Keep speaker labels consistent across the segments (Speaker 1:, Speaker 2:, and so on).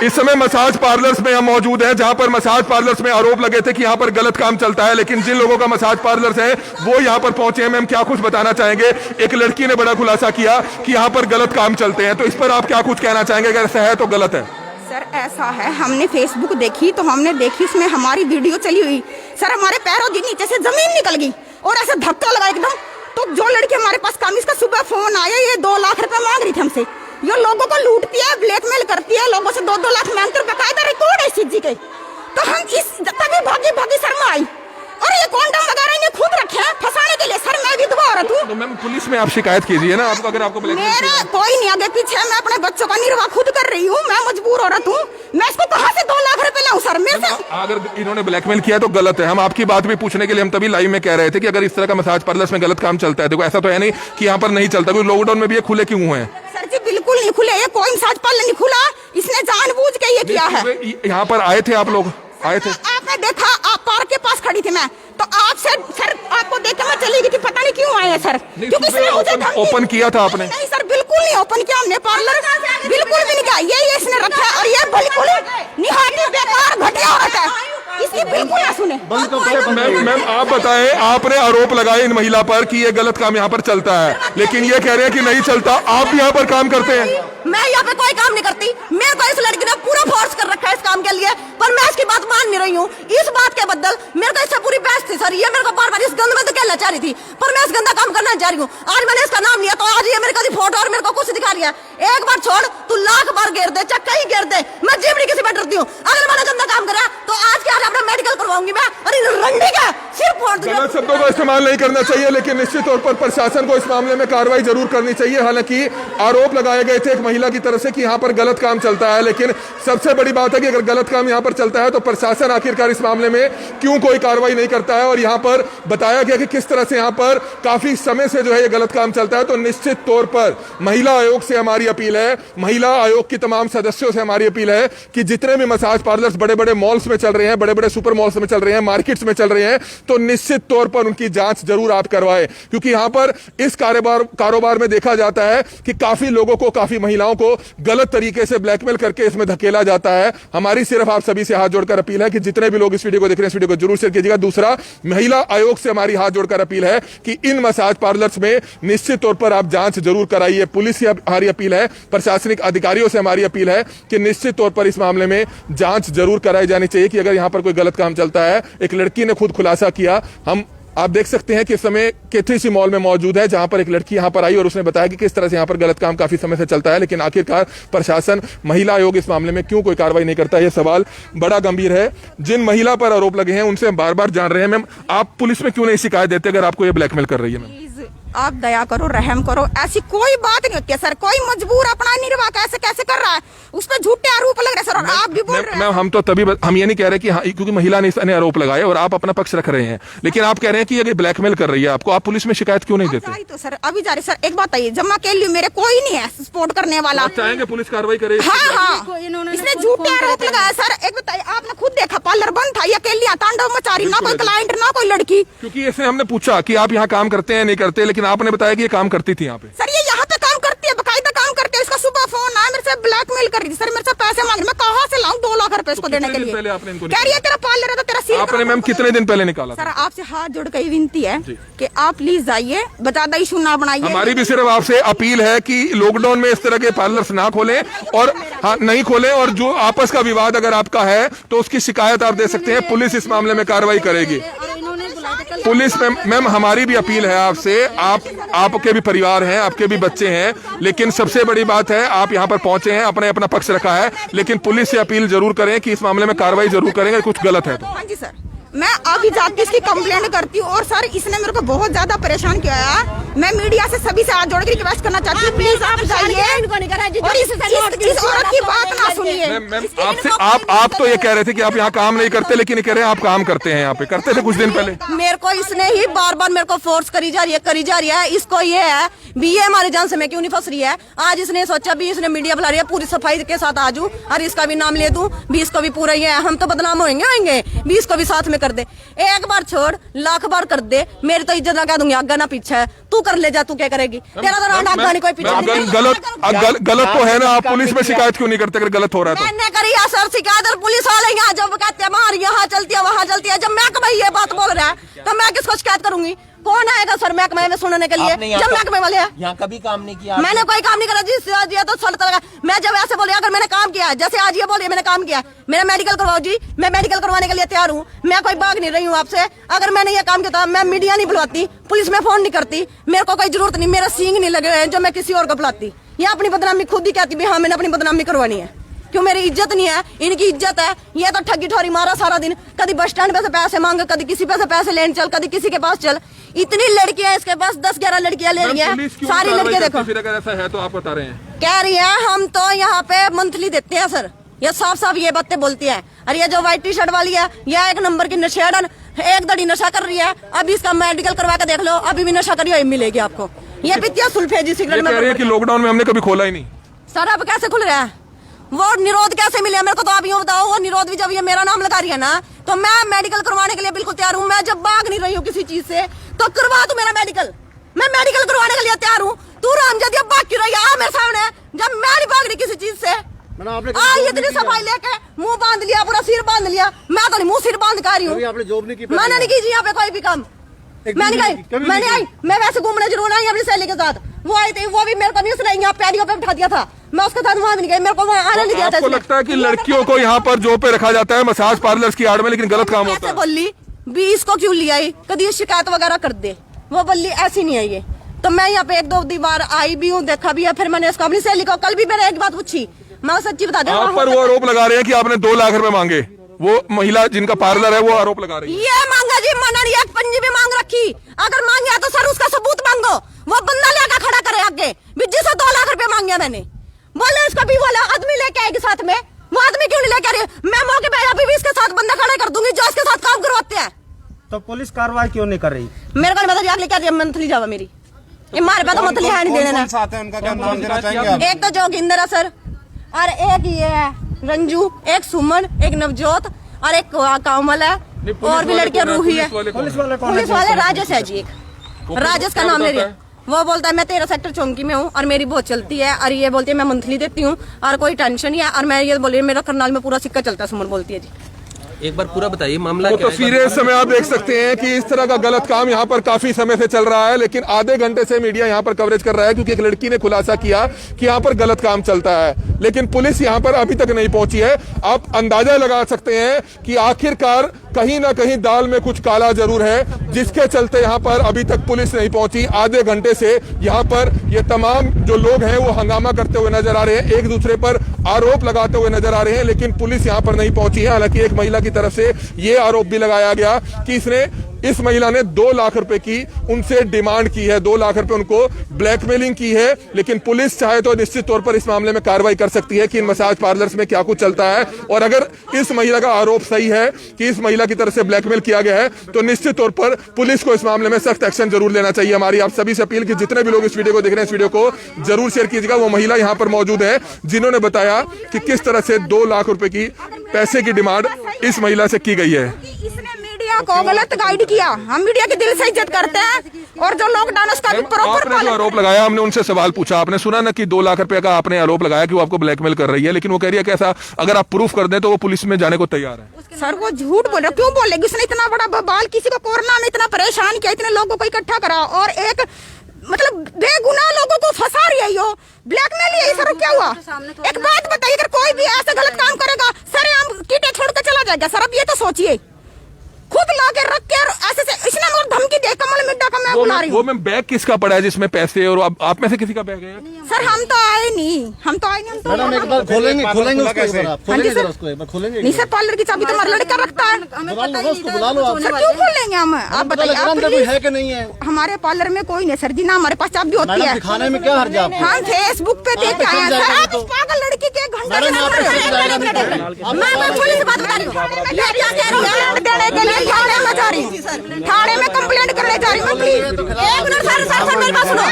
Speaker 1: इस समय massage parlours में हम मौजूद हैं, जहां पर मसाज पार्लर्स में आरोप लगे थे कि यहां पर गलत काम चलता है, लेकिन जिन लोगों का मसाज पार्लर्स है वो यहां पर पहुंचे हैं। मैम क्या कुछ बताना चाहेंगे? एक लड़की ने बड़ा खुलासा किया कि यहां पर गलत काम चलते हैं, तो इस पर आप क्या कुछ कहना चाहेंगे? अगर ऐसा है तो गलत है।
Speaker 2: सर ऐसा है, हमने फेसबुक देखी तो हमने देखी, उसमें हमारी वीडियो चली हुई। सर हमारे पैरों के नीचे से जमीन निकल गई और ऐसे धक्का लगा एकदम। तो जो लड़की हमारे पास काम, इसका सुबह फोन आया, ये 2 लाख रुपए मांग रही थी हमसे। ये लोगों को लूटती है, ब्लैकमेल करती है, लोगों से 2-2 लाख मांगते हैं, बकायदा रिकॉर्ड है इस चीज के। तो हम इस तभी भागी शर्मा आई और ये कॉन्डम वगैरह इन्हें खुद रखे हैं फंसाने के लिए। सर मैं विधवा औरत हूँ।
Speaker 1: तो मैम पुलिस में आप शिकायत कीजिए ना, आपको अगर आपको
Speaker 2: मेरा कोई नहीं आगे पीछे, मैं अपने बच्चों का निर्वाह खुद कर रही हूँ। मैं मजबूर औरत हूँ, मैं इसको कहाँ से 2 लाख रुपए लाऊं? सर मेरे से
Speaker 1: अगर इन्होंने ब्लैकमेल किया तो गलत है। हम आपकी बात भी पूछने के लिए हम तभी लाइव में कह रहे थे कि अगर इस तरह का मसाज पार्लर्स में गलत काम चलता है, देखो ऐसा तो है नहीं कि यहाँ पर नहीं चलता, क्योंकि लॉकडाउन में भी ये खुले क्यों हुए हैं?
Speaker 2: सर जी बिल्कुल नहीं खुले, ये कोई मसाज पार्लर नहीं खुला, इसने जानबूझ के ये किया है।
Speaker 1: यहाँ पर आए थे आप लोग? आए थे?
Speaker 2: आपने देखा, आप पार्क के पास खड़ी थी मैं, तो आपसे सर आपको देख के मैं चली गई थी, पता नहीं क्यों आए हैं सर। क्योंकि इसने मुझे
Speaker 1: ओपन किया था आपने?
Speaker 2: नहीं सर बिल्कुल नहीं ओपन किया हमने पार्लर, बिल्कुल भी नहीं किया। ये इसने रखा है और ये बिल्कुल निहायत बेकार घटिया औरत है, इसकी बिल्कुल ना सुने।
Speaker 1: मैम आप बताएं, आपने आरोप लगाए इन महिला पर कि ये गलत काम यहाँ पर चलता है, लेकिन ये कह रहे हैं कि नहीं चलता। आप भी यहाँ पर काम करते हैं?
Speaker 3: मैं यहाँ पे कोई काम नहीं करती, मेरे को इस लड़की ने पूरा फोर्स कर रखा है इस काम के लिए, पर मैं इसकी बात मान नहीं रही हूँ। इस बात के बदल मेरे को इससे पूरी बहस थी सर। ये मेरे को बार-बार इस गंद में तो क्या चाह रही थी, पर मैं इस गंदा काम करना चाह रही हूँ। आज मैंने इसका नाम लिया तो आज ये मेरे को फोटो और मेरे को कुछ दिखा रही है। एक बार छोड़, तू लाख बार घेर दे, चाहे कहीं घेर दे, मैं जीवड़ी किसी पर डरती हूँ। अगर मैंने गंदा काम करा तो आज के आज अपना मेडिकल करवाऊंगी मैं, और इन रंडी का सिर फोड़ दूंगी।
Speaker 1: गलत शब्दों का इस्तेमाल नहीं करना चाहिए, लेकिन निश्चित तौर पर प्रशासन को इस मामले में कार्रवाई जरूर करनी चाहिए। हालांकि आरोप लगाए गए थे एक महिला की तरफ से कि यहाँ पर गलत काम चलता है, लेकिन सबसे बड़ी बात है कि अगर गलत काम यहाँ पर चलता है तो प्रशासन आखिरकार इस मामले में क्यों कोई कार्रवाई नहीं करता है। और यहाँ पर बताया गया कि किस तरह से यहाँ पर काफी समय से जो है ये गलत काम चलता है। तो निश्चित तौर पर महिला आयोग से हमारी अपील है, महिला आयोग की तमाम सदस्यों से हमारी अपील है कि जितने भी मसाज पार्लर्स बड़े बड़े मॉल्स में चल रहे हैं, बड़े बड़े सुपर मॉल्स में चल रहे हैं, मार्केट्स में चल रहे हैं, तो निश्चित तौर पर उनकी जांच जरूर आप करवाएं, क्योंकि यहाँ पर इस कारोबार में देखा जाता है कि काफी लोगों को, काफी महिलाओं को गलत तरीके से ब्लैकमेल करके इसमें धकेला जाता है। हमारी सिर्फ आप सभी से हाथ जोड़कर अपील है कि जितने भी लोग इस वीडियो को देख रहे हैं, इस वीडियो को जरूर शेयर कीजिएगा। दूसरा, महिला आयोग से हमारी हाथ जोड़कर अपील है कि इन मसाज पार्लर्स में निश्चित तौर पर आप जांच जरूर कराइए। पुलिस से हमारी अपील है, प्रशासनिक अधिकारियों से हमारी अपील है कि निश्चित तौर पर इस मामले में जांच जरूर कराई जानी चाहिए कि अगर यहां पर कोई गलत काम चलता है। एक लड़की ने खुद खुलासा किया, आप देख सकते हैं कि इस समय केथीसी मॉल में मौजूद है, जहां पर एक लड़की यहां पर आई और उसने बताया कि किस तरह से यहां पर गलत काम काफी समय से चलता है, लेकिन आखिरकार प्रशासन, महिला आयोग इस मामले में क्यों कोई कार्रवाई नहीं करता है। यह सवाल बड़ा गंभीर है। जिन महिला पर आरोप लगे हैं उनसे हम बार बार जान रहे हैं, मैम आप पुलिस में क्यों नहीं शिकायत देते अगर आपको ये ब्लैकमेल कर रही है? मैम
Speaker 2: आप दया करो, रहम करो, ऐसी कोई बात नहीं होती है सर। कोई मजबूर अपना निर्वाह कैसे कैसे कर रहा है, उस पर झूठे आरोप लग रहे हैं सर। और आप भी बोल रहे हैं।
Speaker 1: मैम हम तो तभी हम ये नहीं कह रहे कि हाँ, क्योंकि महिला ने इसने आरोप लगाए और आप अपना पक्ष रख रहे हैं, लेकिन आप कह रहे हैं कि ये ब्लैकमेल कर रही है आपको, आप पुलिस में शिकायत क्यों नहीं देते?
Speaker 2: तो सर अभी जा रही सर, एक बात आइए, जमा के लिए मेरे कोई नहीं है सपोर्ट करने वाला।
Speaker 1: आप चाहेंगे पुलिस कार्रवाई करे?
Speaker 2: हाँ, इसने झूठे आरोप लगाया सर। एक बताइए, आपने खुद देखा पार्लर बंद था, ये अकेली तांडव मचा रही, ना कोई क्लाइंट ना कोई लड़की।
Speaker 1: क्योंकि ऐसे हमने पूछा कि आप यहाँ काम करते हैं नहीं करते, लेकिन आपने बताया कि काम करती थी यहाँ पे।
Speaker 2: सर ये यहाँ पे काम करती है, बकायदा काम करती है। इसका सुबह फोन आया, मेरे से ब्लैकमेल कर रही थी सर, मेरे से पैसे मांग रही। मैं कहाँ से लाऊं 2 लाख रुपए इसको देने के लिए? कह रही है तेरा पार्लर है तो तेरा सील।
Speaker 1: आपने मैम कितने दिन पहले निकाला?
Speaker 2: सर आपसे हाथ जोड़ के विनती है कि आप प्लीज जाइए, ज्यादा इशू ना बनाइए।
Speaker 1: हमारी भी सिर्फ आपसे अपील है कि लॉकडाउन में इस तरह के पार्लर्स ना खोलें, और हाँ नहीं खोलें, और जो आपस का विवाद अगर आपका है तो उसकी शिकायत आप दे सकते हैं, पुलिस इस मामले में कार्रवाई करेगी। पुलिस में मैम हमारी भी अपील है आपसे, आपके भी परिवार हैं, आपके भी बच्चे हैं, लेकिन सबसे बड़ी बात है आप यहाँ पर पहुंचे हैं, अपना पक्ष रखा है, लेकिन पुलिस से अपील जरूर करें कि इस मामले में कार्रवाई जरूर करेंगे, कुछ गलत है तो।
Speaker 2: हाँ जी सर, मैं अभी जाके इसकी कंप्लेंट करती हूँ। और सर इसने मेरे को बहुत ज्यादा परेशान किया है। मैं मीडिया से सभी से हाथ जोड़ के रिक्वेस्ट करना चाहती हूँ, प्लीज आप जाइए और इस औरत की बात ना सुनिए।
Speaker 1: मैम आपसे आप तो ये कह रहे थे कि आप यहाँ काम नहीं करते, लेकिन ये कह रहे हैं आप काम करते हैं, यहाँ पे करते थे कुछ दिन पहले।
Speaker 3: मेरे को इसने ही बार बार मेरे को फोर्स करी जा रही है। इसको ये है भी ये हमारी जान से मैं क्यों नहीं फंस रही है। आज इसने सोचा भी इसने मीडिया बुला रही है, पूरी सफाई के साथ आजू और इसका भी नाम ले दूं, भी इसको भी पूरा ही है, हम तो बदनाम होंगे भी इसको भी साथ में कर दे। एक बार छोड़, लाख बार कर दे, मेरी तो इज्जत ना कह दूंगी, आगे ना पीछे, तू कर ले जा, तू क्या करेगी, तेरा तो आगे नहीं कोई पीछे।
Speaker 1: गलत तो है ना, आप पुलिस में शिकायत क्यों नहीं करते अगर गलत गलत हो रहा है तो?
Speaker 3: मैंने करी है सर शिकायत, और पुलिस वाले यहाँ जब कहते हैं बाहर यहाँ चलती है वहाँ चलती है, जब महकमा ये बात बोल रहा है तो मैं किसको शिकायत करूंगी? कौन आएगा सर महकमे में सुनने के लिए? जब महकमे वाले हैं,
Speaker 4: यहाँ कभी काम नहीं किया
Speaker 3: मैंने कोई काम नहीं करा जी। ये तो सर तरह मैं जब ऐसे बोले अगर मैंने काम किया, जैसे आज ये बोलिए मैंने काम किया, मेरा मेडिकल करवाओ जी, मैं मेडिकल करवाने के लिए तैयार हूँ, मैं कोई भाग नहीं रही हूँ आपसे। अगर मैंने ये काम किया मैं मीडिया नहीं बुलवाती, पुलिस में फोन नहीं करती, मेरे को कोई जरूरत नहीं, मेरा सींग नहीं लगे हैं जो मैं किसी और को बुलाती। ये अपनी बदनामी खुद ही कहती भी हाँ मैंने अपनी बदनामी करवानी है, क्यों मेरी इज्जत नहीं है, इनकी इज्जत है। ये तो ठगी ठोरी मारा सारा दिन, कभी बस स्टैंड पे से पैसे मांग, कभी किसी पे से पैसे लेने चल, कभी किसी के पास चल। इतनी लड़कियां इसके पास 10-11 लड़कियां ले रही है, सारी लड़कियां देखो।
Speaker 1: फिर अगर ऐसा है तो आप बता रहे हैं,
Speaker 3: कह रही है हम तो यहाँ पे मंथली देते हैं सर, ये साफ साफ ये बातें बोलती है। और ये जो व्हाइट टी शर्ट वाली है यह एक नंबर की नशेड़न, एक दड़ी नशा कर रही है। अभी इसका मेडिकल करवा के देख लो, अभी भी नशा करी हुई मिलेगी आपको। ये पितिया सुल्फेजी सिगरेट में
Speaker 1: कह रही है कि लॉकडाउन में हमने कभी खोला ही नहीं।
Speaker 3: सर अब कैसे खुल रहा है? वो निरोध कैसे मिले मेरे को तो आप यूँ बताओ। वो निरोध भी जब ये मेरा नाम लगा रही है ना तो मैं मेडिकल करवाने के लिए बिल्कुल तैयार हूँ। मैं जब भाग नहीं रही हूँ किसी चीज से तो करवा तू मेरा मेडिकल, मैं मेडिकल करवाने के लिए तैयार हूँ। तू रामजादी अब भाग क्यों रही है? मेरे सामने जब मैं नहीं भाग रही किसी चीज से। इतनी सफाई लेके मुंह बांध लिया, पूरा सिर बांध लिया। मैं तो नहीं मुंह सिर बांध कर रही हूँ, मैंने नहीं की यहाँ पे कोई भी काम। मैं नहीं गई, मैंने आई, मैं वैसे घूमने जरूर आई अपनी सहेली के साथ। वो आई थी, वो भी मेरे को नहीं उसने यहाँ पैडियों पे बिठा दिया था, मैं उसके साथ वहां भी नहीं गई, मेरे को वहां आने नहीं दिया था।
Speaker 1: आपको लगता है कि लड़कियों को यहाँ पर जॉब पे रखा जाता है मसाज पार्लर्स की आड़ में, लेकिन गलत काम होता है?
Speaker 3: बोली 20 को क्यों लिया? कभी शिकायत वगैरह कर दे, वो बोली ऐसी नहीं आई है। तो मैं यहाँ पे 1-2 बार आई भी हूँ, देखा भी है। फिर मैंने इसको अपनी सहेली को कल भी मैंने एक बात पूछी, मैं सच्ची बता दूं।
Speaker 1: आप पर वो आरोप लगा रहे हैं कि आपने 2 लाख रुपए मांगे, वो महिला जिनका पार्लर है वो आरोप लगा रही है।
Speaker 3: ये मांगा जी, मना नहीं, एक पंजी भी मांग रखी। अगर मांगे तो सर उसका सबूत मांगो, वो बंदा लेकर खड़ा करे आगे भी जिसे 2 लाख रुपए मांगे मैंने। बोले इसका भी बोला आदमी लेके आएगी साथ में, वो आदमी क्यों नहीं लेके आ रही? मैं मौके पे अभी भी इसके साथ बंदा खड़ा कर दूंगी जो इसके साथ काम करवाते हैं।
Speaker 5: तो पुलिस कार्रवाई क्यों नहीं कर रही?
Speaker 3: मेरे को मतलब लेके आ रही मंथली जावा मेरी, हमारे पास तो मंथली है नहीं देना।
Speaker 5: उनका क्या नाम देना चाहेंगे आप?
Speaker 3: एक तो जोगिंदर है सर, और एक ये है रंजू, एक सुमन, एक नवजोत और एक कामल है, और भी लड़कियां रूही है। पुलिस वाले राजेश है जी, एक राजेश का नाम ले रही है। वो बोलता है मैं 13 सेक्टर चौंकी में हूँ और मेरी बहुत चलती है, और ये बोलती है मैं मंथली देती हूँ और कोई टेंशन नहीं है। और मैं ये बोल रही हूँ मेरा करनाल में पूरा सिक्का चलता है, सुमन बोलती है जी।
Speaker 4: एक बार पूरा बताइए मामला
Speaker 1: वो
Speaker 4: क्या है?
Speaker 1: तस्वीरें इस समय आप देख सकते हैं कि इस तरह का गलत काम यहाँ पर काफी समय से चल रहा है, लेकिन आधे घंटे से मीडिया यहाँ पर कवरेज कर रहा है क्योंकि एक लड़की ने खुलासा किया कि यहाँ पर गलत काम चलता है, लेकिन पुलिस यहाँ पर अभी तक नहीं पहुंची है। आप अंदाजा लगा सकते हैं कि आखिरकार कहीं ना कहीं दाल में कुछ काला जरूर है, जिसके चलते यहाँ पर अभी तक पुलिस नहीं पहुंची। आधे घंटे से यहाँ पर ये तमाम जो लोग हैं वो हंगामा करते हुए नजर आ रहे हैं, एक दूसरे पर आरोप लगाते हुए नजर आ रहे हैं, लेकिन पुलिस यहाँ पर नहीं पहुंची है। हालांकि एक महिला की तरफ से ये आरोप भी लगाया गया कि इस महिला ने 2 लाख रुपए की उनसे डिमांड की है, 2 लाख रुपए उनको ब्लैकमेलिंग की है। लेकिन पुलिस चाहे तो निश्चित तौर पर इस मामले में कार्रवाई कर सकती है कि इन मसाज पार्लर्स में क्या कुछ चलता है, और अगर इस महिला का आरोप सही है कि इस महिला की तरफ से ब्लैकमेल किया गया है तो निश्चित तौर पर पुलिस को इस मामले में सख्त एक्शन जरूर लेना चाहिए। हमारी आप सभी से अपील कि जितने भी लोग इस वीडियो को देख रहे हैं इस वीडियो को जरूर शेयर कीजिएगा। वो महिला यहाँ पर मौजूद है जिन्होंने बताया कि किस तरह से 2 लाख रुपए की पैसे की डिमांड इस महिला से की गई है।
Speaker 2: इसने मीडिया को गलत गाइड किया, हम मीडिया की दिल से इज्जत करते हैं, और जो लॉकडाउन उसका भी प्रॉपर
Speaker 1: आपने जो आरोप लगाया, हमने उनसे सवाल पूछा, आपने सुना ना कि 2 लाख रुपए का आपने आरोप लगाया कि वो आपको ब्लैकमेल कर रही है, लेकिन वो कह रही है कि ऐसा अगर आप प्रूफ कर दें तो वो पुलिस में जाने को तैयार है।
Speaker 2: सर वो झूठ बोल रहा, क्यों बोलेगी? उसने इतना बड़ा बवाल, किसी को कोरोना में इतना परेशान किया, इतने लोगों को इकट्ठा करा, और एक मतलब बेगुनाह लोगों को फंसा रही है, यो ब्लैकमेल है। सर क्या हुआ? एक बात बताइए, अगर कोई भी ऐसा गलत काम करेगा सर हम कीटे छोड़ के चला जाएगा। सर अब ये तो सोचिए, खुद ला के रख के ऐसे से इसने मुझे धमकी दे, कमल मिड्डा का मैं बुला रही हूँ।
Speaker 1: वो मैं बैग किसका पड़ा है जिसमें पैसे, और आप में से किसी का बैग है?
Speaker 2: सर हम तो आए नहीं, हम तो
Speaker 5: मैडम एक बार खोलेंगे उसको एक बार, आप खोलेंगे जरा उसको एक बार, खोलेंगे
Speaker 2: नहीं सर, पार्लर की चाबी तो हमारा लड़का रखता है।
Speaker 5: बुला लो उसको, बुला लो आप।
Speaker 2: सर क्यों खोलेंगे हम? आप बताइए, आप
Speaker 5: कोई है कि नहीं है?
Speaker 2: हमारे पार्लर में कोई नहीं सर जी, ना हमारे पास चाबी होती है।
Speaker 5: दिखाने में क्या हर्ज है आपको?
Speaker 2: हम फेसबुक पे देख के आए हैं सर। आप इस पागल लड़की के एक घंटे
Speaker 5: मैडम आप
Speaker 3: मैं पुलिस से बात कर रही हूँ, ये क्या कह रही है?
Speaker 2: देने के लिए थाने में जा रही हूँ, थाने में कंप्लेंट करने जा रही हूँ। प्लीज
Speaker 3: एक मिनट सर मेरी बात सुनो।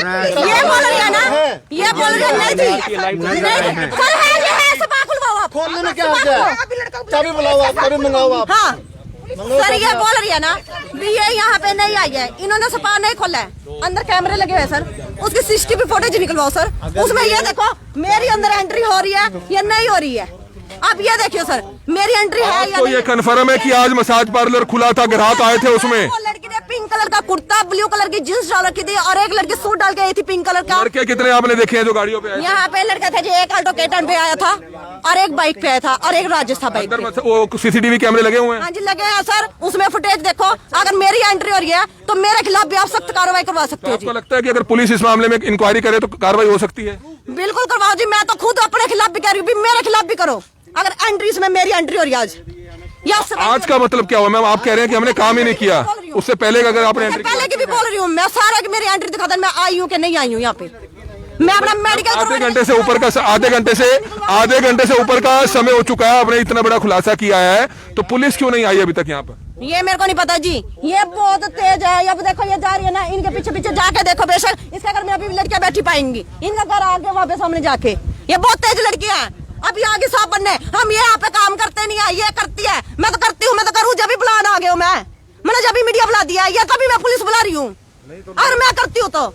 Speaker 3: ये बोल रही है ना, ये बोल रही है नहीं थी, सर है ये है, सपा खुलवाओ आप।
Speaker 5: खोलने में क्या हर्ज है? चाबी बुलाओ आप, चाबी मंगाओ आप।
Speaker 3: हाँ सर ये बोल रही है ना भी ये यहाँ पे नहीं आई है, इन्होंने सपा नहीं खोला है, अंदर कैमरे लगे हुए सर, उसकी CCTV फुटेज निकलवाओ सर, उसमें ये देखो मेरी अंदर एंट्री हो रही है या नहीं हो रही है, अब ये देखियो सर, मेरी एंट्री है या
Speaker 1: आपको ये कंफर्म है कि आज मसाज पार्लर खुला था, ग्राहक आए थे उसमें?
Speaker 3: वो लड़की ने पिंक कलर का कुर्ता, ब्लू कलर की जींस डाल रखी थी और एक लड़की सूट डाल के आई थी पिंक कलर का।
Speaker 1: लड़के कितने आपने देखे हैं जो गाड़ियों पे आए?
Speaker 3: यहाँ पे लड़का था जी, एक आल्टो केटन पे आया था और एक बाइक पे आया था और एक राजस्थान बाइक पे।
Speaker 1: वो सीसीटीवी कैमरे लगे हुए हैं?
Speaker 3: हाँ जी लगे हैं सर, उसमें फुटेज देखो। अगर मेरी एंट्री हो रही है तो मेरे खिलाफ भी आप सख्त कार्रवाई करवा सकते हो जी।
Speaker 1: आपको लगता है कि अगर पुलिस इस मामले में इंक्वायरी करे तो कार्रवाई हो सकती है?
Speaker 3: बिल्कुल करवाओ जी, मैं तो खुद अपने खिलाफ भी कह रही हूँ, मेरे खिलाफ भी करो। अगर एंट्री में मेरी एंट्री हो रही है
Speaker 1: आज का मतलब क्या हुआ मैम? आप कह रहे हैं कि हमने काम ही नहीं किया, उससे पहले अगर आपने एंट्री
Speaker 3: पहले की भी बोल रही हूँ मैं, सारा की मेरी एंट्री दिखा मैं आई हूँ कि नहीं आई हूँ यहाँ पे। मैं अपना मेडिकल
Speaker 1: आधे घंटे से ऊपर का समय हो चुका है, आपने इतना बड़ा खुलासा किया है, तो पुलिस क्यों नहीं आई अभी तक यहाँ पर?
Speaker 3: ये मेरे को नहीं पता जी, ये बहुत तेज है। अब देखो ये जा रही है ना, इनके पीछे पीछे जाके देखो, बेशक इसके घर में अभी लड़कियां बैठी पाएंगी, इनका घर आगे वहाँ पे सामने जाके, ये बहुत तेज लड़कियां हैं। अभी आगे साफ बनने, हम ये यहाँ पे काम करते नहीं है, ये करती है, मैं तो करती हूँ, मैं तो करूँ। जब भी बुलाना आ गया मैंने जब भी मीडिया बुला दिया है, तभी मैं पुलिस बुला रही हूँ और मैं करती हूँ तो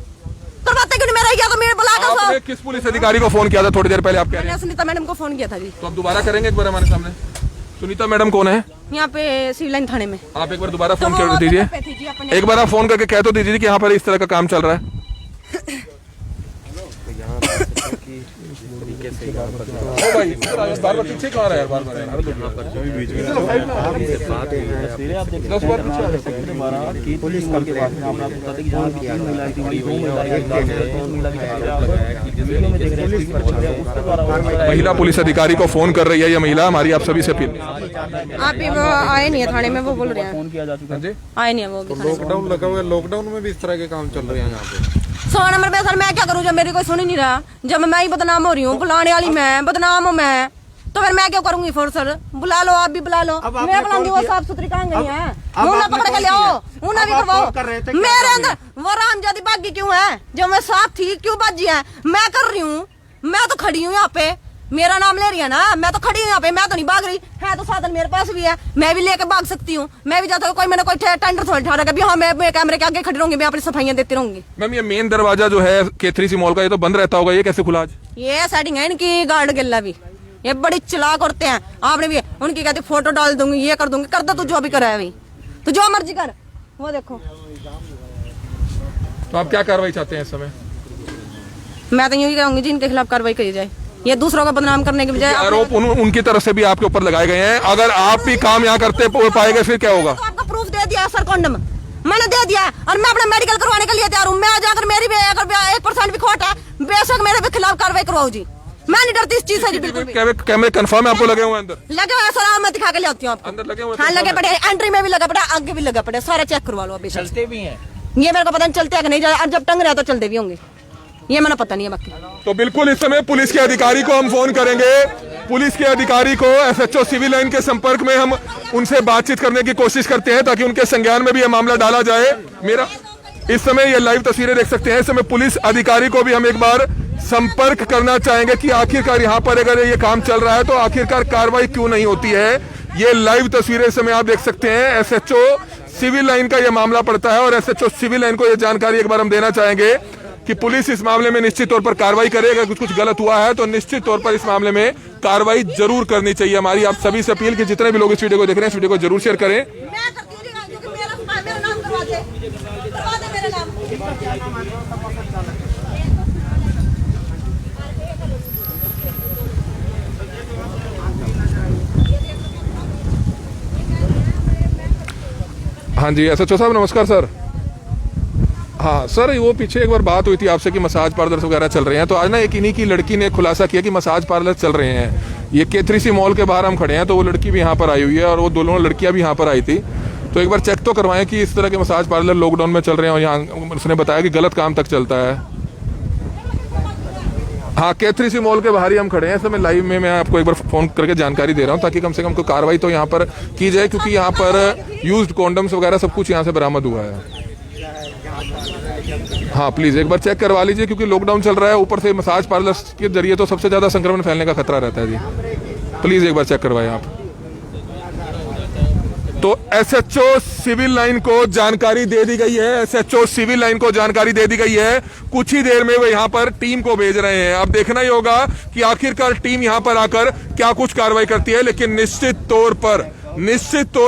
Speaker 3: करवाते क्यों नहीं? मेरा या तो मेरे बुला
Speaker 1: आपने किस पुलिस अधिकारी को फोन किया था थोड़ी देर पहले? आप कह रहे हैं
Speaker 3: सुनीता मैडम को फोन किया था जी।
Speaker 1: तो आप दोबारा करेंगे एक बार हमारे सामने? सुनीता मैडम कौन है?
Speaker 3: यहाँ पे सिविल लाइन थाने में।
Speaker 1: आप एक बार दोबारा फोन कर दीजिए, एक बार आप फोन करके कह तो दीजिए कि यहाँ पर इस तरह का काम चल रहा है। महिला पुलिस अधिकारी को फोन कर रही है ये महिला, हमारी आप सभी से अपील।
Speaker 3: आप भी वो आए नहीं है थाने में, वो बोल रहे हैं फोन किया जा चुका है, आए नहीं है वो।
Speaker 6: लॉकडाउन लगा हुआ है, लॉकडाउन में भी इस तरह के काम चल रहे हैं यहाँ पे।
Speaker 3: 100 नंबर पे सर मैं क्या करूँ जब मेरी कोई सुन ही नहीं रहा, जब मैं ही बदनाम हो रही हूँ, बुलाने वाली मैं बदनाम हूँ मैं, तो फिर मैं क्या करूंगी? फिर सर बुला लो, आप भी बुला लो, मैं बुलाऊंगी। वो साफ सुथरी कहाँ गई है? उन्हें पकड़ के ले आओ, उन्हें भी करवाओ। मेरे अंदर वो रामजादी बागी क्यों है? जब मैं साफ थी क्यों बाजी है? मैं कर रही हूँ, मैं तो खड़ी हूँ यहाँ पे, मेरा नाम ले रही है ना, मैं तो खड़ी हूँ यहाँ पे, मैं तो नहीं भाग रही है। तो साधन मेरे पास भी है, मैं भी लेके भाग सकती हूँ, मैं भी जाता हूँ। कोई मैंने कोई टेंडर थोड़ी ठा रखा, हाँ मैं कैमरे के आगे खड़ी रहूंगी, मैं अपनी सफाइयाँ देती रहूंगी।
Speaker 1: मैम ये मेन दरवाजा जो है K3C मॉल का, ये तो बंद रहता होगा, ये कैसे खुला आज?
Speaker 3: ये सेटिंग है इनकी, गार्ड गिल्ला भी, ये बड़ी चलाक औरतें हैं। आपने भी उनकी कहती फोटो डाल दूंगी, ये कर दूंगी, कर दो तू जो भी करा है भाई, तू जो मर्जी कर। वो देखो,
Speaker 1: तो आप क्या कार्रवाई चाहते हैं इस समय?
Speaker 3: मैं तो यूँ कहूंगी जी इनके खिलाफ कार्रवाई करी जाए, ये दूसरों का बदनाम करने के बजाय।
Speaker 1: आरोप उनकी तरफ से भी आपके ऊपर लगाए गए हैं, अगर आप भी काम यहाँ करते पाएंगे फिर क्या होगा?
Speaker 3: तो आपका प्रूफ दे दिया सर, कॉन्डम मैंने दे दिया और मैं अपना मेडिकल करवाने के लिए तैयार हूँ। मैं जाकर मेरी भी अगर 1% भी खोट है, बेशक मेरे भी खिलाफ कार्रवाई करवाओ जी, मैं नहीं डरती इस चीज से जी बिल्कुल भी।
Speaker 1: कैमरे कंफर्म है आपको लगे हुए अंदर?
Speaker 3: लगे हुए सर, मैं दिखा के ले आती हूँ आपको।
Speaker 1: अंदर लगे हुए?
Speaker 3: हाँ लगे पड़े, एंट्री में भी लगा पड़ा, आगे भी लगा पड़े, सारे चेक करवा लो। अभी
Speaker 4: चलते भी हैं
Speaker 3: ये मेरे को पता नहीं चलते है कि नहीं, और जब टंग रहा तो चलते भी होंगे, ये मैंने पता नहीं है बाकी।
Speaker 1: तो बिल्कुल इस समय पुलिस के अधिकारी को हम फोन करेंगे, पुलिस के अधिकारी को SHO सिविल लाइन के संपर्क में हम उनसे बातचीत करने की कोशिश करते हैं ताकि उनके संज्ञान में भी यह मामला डाला जाए। मेरा इस समय ये लाइव तस्वीरें देख सकते हैं, इस समय पुलिस अधिकारी को भी हम एक बार संपर्क करना चाहेंगे कि आखिरकार यहाँ पर अगर ये काम चल रहा है तो आखिरकार कार्रवाई क्यों नहीं होती है। ये लाइव तस्वीरें इस समय आप देख सकते हैं, SHO सिविल लाइन का यह मामला पड़ता है और SHO सिविल लाइन को यह जानकारी एक बार हम देना चाहेंगे कि पुलिस इस मामले में निश्चित तौर पर कार्रवाई करेगा। अगर कुछ गलत हुआ है तो निश्चित तौर पर इस मामले में कार्रवाई जरूर करनी चाहिए। हमारी आप सभी से अपील कि जितने भी लोग इस वीडियो को देख रहे हैं इस वीडियो को जरूर शेयर करें।
Speaker 3: मैं करती हूँ क्योंकि मेरा नाम करवा दे मेरा नाम।
Speaker 1: हाँ जी SHO साहब नमस्कार सर। हाँ सर, वो पीछे एक बार बात हुई थी आपसे कि मसाज पार्लर वगैरह चल रहे हैं, तो आज ना एक इन्हीं की लड़की ने खुलासा किया कि मसाज पार्लर चल रहे हैं। ये K3C मॉल के बाहर हम खड़े हैं, तो वो लड़की भी यहाँ पर आई हुई है और वो दोनों लड़कियाँ भी यहाँ पर आई थी। तो एक बार चेक तो करवाएं कि इस तरह के मसाज पार्लर लॉकडाउन में चल रहे हैं और यहाँ उसने बताया कि गलत काम तक चलता है। हाँ K3C मॉल के बाहर ही हम खड़े हैं, इस समय लाइव में मैं आपको एक बार फोन करके जानकारी दे रहा हूँ ताकि कम से कम कोई कार्रवाई तो यहाँ पर की जाए, क्योंकि यहाँ पर यूज्ड कॉन्डम्स वगैरह सब कुछ यहाँ से बरामद हुआ है। हाँ प्लीज एक बार चेक करवा लीजिए, क्योंकि लॉकडाउन चल रहा है, ऊपर से मसाज पार्लर के जरिए तो सबसे ज्यादा संक्रमण फैलने का खतरा रहता है जी। प्लीज एक बार चेक करवाएं आप। तो एसएचओ सिविल लाइन को जानकारी दे दी गई है, एसएचओ सिविल लाइन को जानकारी दे दी गई है। कुछ ही देर में वो यहाँ पर टीम को भेज रहे हैं। अब देखना ही होगा कि आखिरकार टीम यहाँ पर आकर क्या कुछ कार्रवाई करती है, लेकिन निश्चित तौर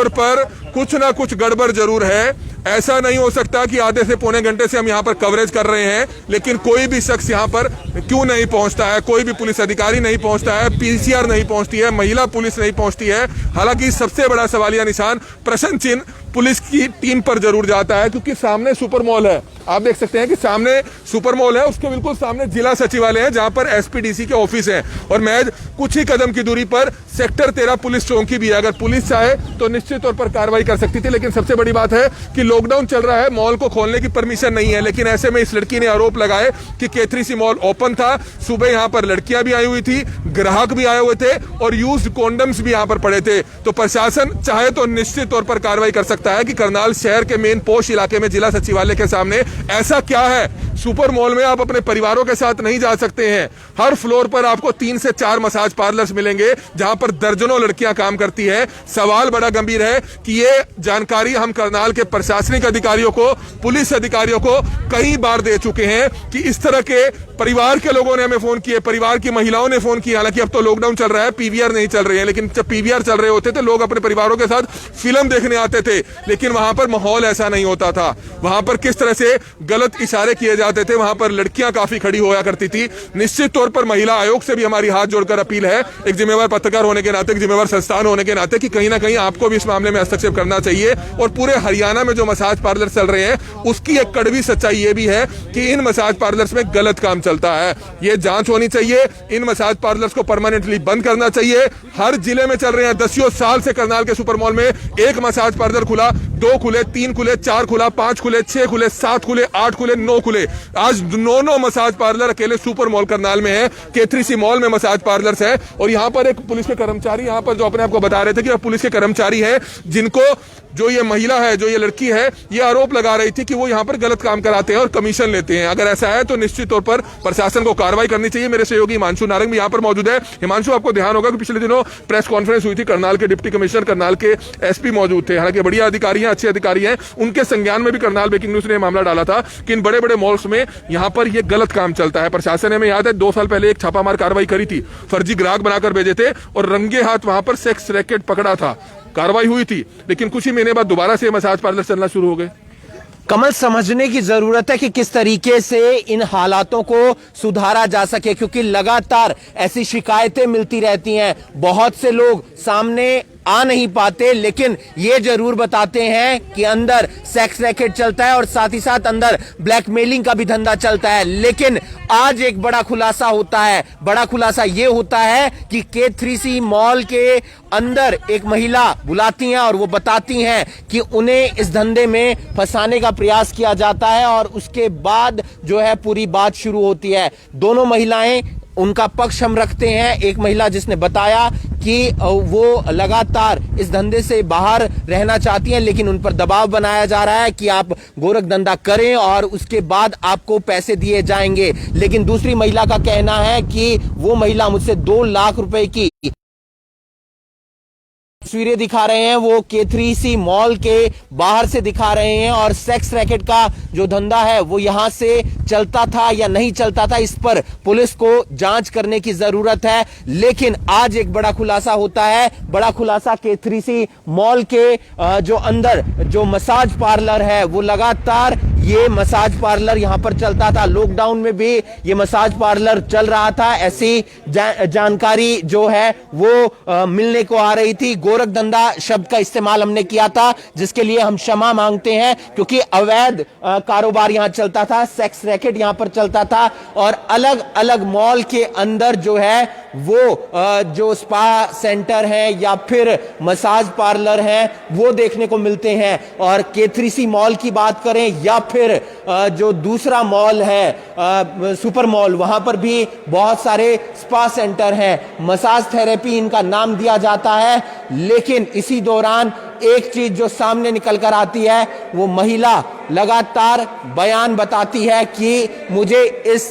Speaker 1: पर कुछ ना कुछ गड़बड़ जरूर है। ऐसा नहीं हो सकता कि आधे से पौने घंटे से हम यहाँ पर कवरेज कर रहे हैं लेकिन कोई भी शख्स यहाँ पर क्यों नहीं पहुंचता है, कोई भी पुलिस अधिकारी नहीं पहुंचता है, पीसीआर नहीं पहुंचती है, महिला पुलिस नहीं पहुंचती है। हालांकि सबसे बड़ा सवालिया निशान, प्रश्न चिन्ह पुलिस की टीम पर जरूर जाता है, क्योंकि सामने सुपर मॉल है। आप देख सकते हैं कि सामने सुपर मॉल है, उसके बिल्कुल सामने जिला सचिवालय है जहां पर एसपीडीसी के ऑफिस है, और महज कुछ ही कदम की दूरी पर सेक्टर 13 पुलिस चौकी भी है। अगर पुलिस चाहे तो निश्चित तौर पर कार्रवाई कर सकती थी, लेकिन सबसे बड़ी बात है कि लॉकडाउन चल रहा है, मॉल को खोलने की परमिशन नहीं है। लेकिन ऐसे में इस लड़की ने आरोप लगाए कि K3C मॉल ओपन था, सुबह यहाँ पर लड़कियां भी आई हुई थी, ग्राहक भी आए हुए थे और यूज्ड कॉन्डम्स भी यहाँ पर पड़े थे। तो प्रशासन चाहे तो निश्चित तौर पर कार्रवाई कर सकता है कि करनाल शहर के मेन पोश इलाके में जिला सचिवालय के सामने ऐसा क्या है। सुपर मॉल में आप अपने परिवारों के साथ नहीं जा सकते हैं। हर फ्लोर पर आपको 3 से 4 मसाज पार्लर्स मिलेंगे जहां पर दर्जनों लड़कियां काम करती है। सवाल बड़ा गंभीर है कि ये जानकारी हम करनाल के प्रशासनिक अधिकारियों को, पुलिस अधिकारियों को कई बार दे चुके हैं कि इस तरह के परिवार के लोगों ने हमें फोन किए, परिवार की महिलाओं ने फोन किया। हालांकि अब तो लॉकडाउन चल रहा है, पीवीआर नहीं चल रहे हैं, लेकिन जब पीवीआर चल रहे होते थे लोग अपने परिवारों के साथ फिल्म देखने आते थे, लेकिन वहां पर माहौल ऐसा नहीं होता था। वहां पर किस तरह से गलत इशारे किए जाते थे, वहां पर लड़कियां काफी खड़ी होया करती थी। निश्चित तौर पर महिला आयोग से भी हमारी हाथ जोड़कर अपील है, एक जिम्मेवार पत्रकार होने के नाते, एक जिम्मेवार संस्थान होने के नाते, कि कहीं ना कहीं आपको भी इस मामले में हस्तक्षेप करना चाहिए। और पूरे हरियाणा में जो मसाज पार्लर चल रहे हैं उसकी एक कड़वी सच्चाई ये भी है कि इन मसाज पार्लर्स में गलत काम चलता है। ये जांच होनी चाहिए, इन मसाज पार्लर्स को परमानेंटली बंद करना चाहिए। हर जिले में चल रहे हैं, 10 साल से करनाल के सुपर मॉल में एक मसाज पार्लर खुला, 2 खुले, 3 खुले, 4 खुला, 5 खुले, 6 खुले, 7 खुले, 8 खुले, 9 खुले। आज 9 मसाज पार्लर अकेले सुपर मॉल करनाल में है। K3C मॉल में मसाज पार्लर्स है, और यहाँ पर एक पुलिस के कर्मचारी यहाँ पर जो अपने आपको बता रहे थे कि वह पुलिस के कर्मचारी है, जिनको जो ये महिला है, जो ये लड़की है, ये आरोप लगा रही थी कि वो यहाँ पर गलत काम कराते हैं और कमीशन लेते हैं। अगर ऐसा है तो निश्चित तौर पर प्रशासन को कार्रवाई करनी चाहिए। मेरे सहयोगी हिमांशु नारंग भी यहाँ पर मौजूद है। हिमांशु, आपको ध्यान होगा कि पिछले दिनों प्रेस कॉन्फ्रेंस हुई थी, करनाल के डिप्टी कमिश्नर, करनाल के एसपी मौजूद थे। हालांकि बढ़िया अधिकारी हैं, अच्छे अधिकारी हैं, उनके संज्ञान में भी करनाल ब्रेकिंग न्यूज ने मामला डाला था कि इन बड़े बड़े मॉल्स में यहाँ पर यह गलत काम चलता है। प्रशासन ने, हमें याद है 2 साल पहले एक छापामार कार्रवाई करी थी, फर्जी ग्राहक बनाकर भेजे थे और रंगे हाथ वहां पर सेक्स रैकेट पकड़ा था, कार्रवाई हुई थी। लेकिन कुछ ही महीने बाद दोबारा से मसाज पार्लर चलना शुरू हो गए।
Speaker 4: कमल, समझने की जरूरत है कि किस तरीके से इन हालातों को सुधारा जा सके, क्योंकि लगातार ऐसी शिकायतें मिलती रहती हैं। बहुत से लोग सामने आ नहीं पाते, लेकिन ये जरूर बताते हैं कि अंदर सेक्स रैकेट चलता है और साथ ही साथ अंदर ब्लैकमेलिंग का भी धंधा चलता है। लेकिन आज एक बड़ा खुलासा होता है। बड़ा खुलासा ये होता है कि K3C मॉल के अंदर एक महिला बुलाती हैं और वो बताती हैं कि उन्हें इस धंधे में फंसाने का प्रयास किया जाता है, और उसके बाद जो है पूरी बात शुरू होती है। दोनों महिलाएं, उनका पक्ष हम रखते हैं। एक महिला जिसने बताया कि वो लगातार इस धंधे से बाहर रहना चाहती हैं, लेकिन उन पर दबाव बनाया जा रहा है कि आप गोरख धंधा करें और उसके बाद आपको पैसे दिए जाएंगे। लेकिन दूसरी महिला का कहना है कि वो महिला मुझसे 2 लाख रुपए की तस्वीरें दिखा रहे हैं, वो K3C मॉल के बाहर से दिखा रहे हैं, और सेक्स रैकेट का जो धंधा है वो यहां से चलता था या नहीं चलता था, इस पर पुलिस को जांच करने की जरूरत है। लेकिन आज एक बड़ा खुलासा होता है। बड़ा खुलासा K3C मॉल के जो अंदर जो मसाज पार्लर है, वो लगातार ये मसाज पार्लर यहां पर चलता था। लॉकडाउन में भी ये मसाज पार्लर चल रहा था, ऐसी जानकारी जो है वो मिलने को आ रही थी। गोरख धंधा शब्द का इस्तेमाल हमने किया था, जिसके लिए हम क्षमा मांगते हैं, क्योंकि अवैध कारोबार यहां चलता था, सेक्स रैकेट यहां पर चलता था, और अलग अलग मॉल के अंदर जो है वो जो स्पा सेंटर है या फिर मसाज पार्लर है वो देखने को मिलते हैं। और K3C मॉल की बात करें या फिर जो दूसरा मॉल है सुपर मॉल, वहां पर भी बहुत सारे स्पा सेंटर हैं, मसाज थेरेपी इनका नाम दिया जाता है। लेकिन इसी दौरान एक चीज जो सामने निकल कर आती है, वो महिला लगातार बयान बताती है कि मुझे इस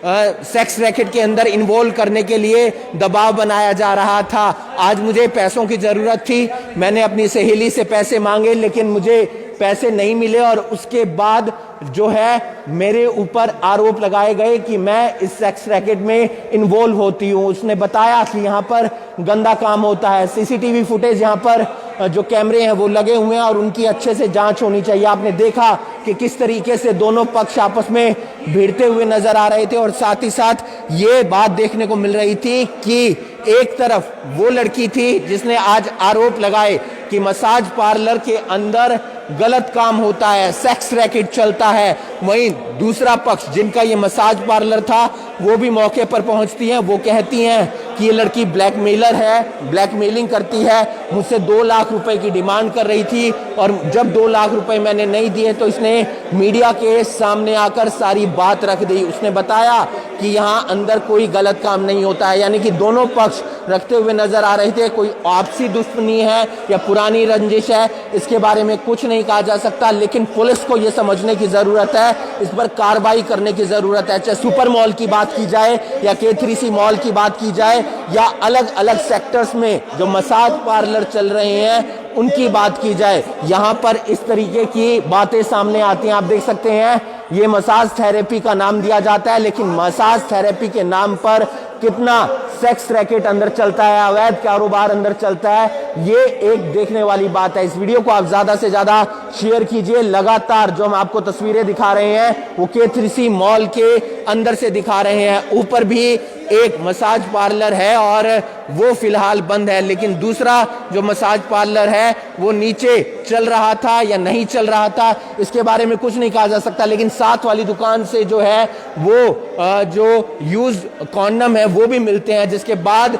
Speaker 4: सेक्स रैकेट के अंदर इन्वॉल्व करने के लिए दबाव बनाया जा रहा था। आज मुझे पैसों की ज़रूरत थी, मैंने अपनी सहेली से पैसे मांगे लेकिन मुझे पैसे नहीं मिले और उसके बाद जो है मेरे ऊपर आरोप लगाए गए कि मैं इस सेक्स रैकेट में इन्वॉल्व होती हूँ। उसने बताया कि यहाँ पर गंदा काम होता है। सीसीटीवी फुटेज यहाँ पर जो कैमरे हैं वो लगे हुए हैं और उनकी अच्छे से जांच होनी चाहिए। आपने देखा कि किस तरीके से दोनों पक्ष आपस में भिड़ते हुए नजर आ रहे थे और साथ ही साथ ये बात देखने को मिल रही थी कि एक तरफ वो लड़की थी जिसने आज आरोप लगाए कि मसाज पार्लर के अंदर गलत काम होता है, सेक्स रैकेट चलता है, वहीं दूसरा पक्ष जिनका ये मसाज पार्लर था वो भी मौके पर पहुंचती हैं। वो कहती हैं कि ये लड़की ब्लैकमेलर है, ब्लैकमेलिंग करती है, मुझसे 2 लाख रुपए की डिमांड कर रही थी और जब 2 लाख रुपए मैंने नहीं दिए तो इसने मीडिया के सामने आकर सारी बात रख दी। उसने बताया कि यहाँ अंदर कोई गलत काम नहीं होता है, यानी कि दोनों पक्ष रखते हुए नजर आ रहे थे। कोई आपसी दुश्मनी है या पुरानी रंजिश है, इसके बारे में कुछ नहीं कहा जा सकता, लेकिन पुलिस को यह समझने की जरूरत है, इस पर कार्रवाई करने की जरूरत है। चाहे सुपर मॉल की बात की जाए या K3C मॉल की बात की जाए या अलग अलग सेक्टर्स में जो मसाज पार्लर चल रहे हैं उनकी बात की जाए, यहाँ पर इस तरीके की बातें सामने आती हैं। आप देख सकते हैं ये मसाज थेरेपी का नाम दिया जाता है, लेकिन मसाज थेरेपी के नाम पर कितना सेक्स रैकेट अंदर चलता है, अवैध कारोबार अंदर चलता है, ये एक देखने वाली बात है। इस वीडियो को आप ज्यादा से ज्यादा शेयर कीजिए। लगातार जो हम आपको तस्वीरें दिखा रहे हैं वो K3C मॉल के अंदर से दिखा रहे हैं। ऊपर भी एक मसाज पार्लर है और वो फिलहाल बंद है, लेकिन दूसरा जो मसाज पार्लर है वो नीचे चल रहा था या नहीं चल रहा था इसके बारे में कुछ नहीं कहा जा सकता, लेकिन साथ वाली दुकान से जो है वो जो यूज कॉन्डम है वो भी मिलते हैं। जिसके बाद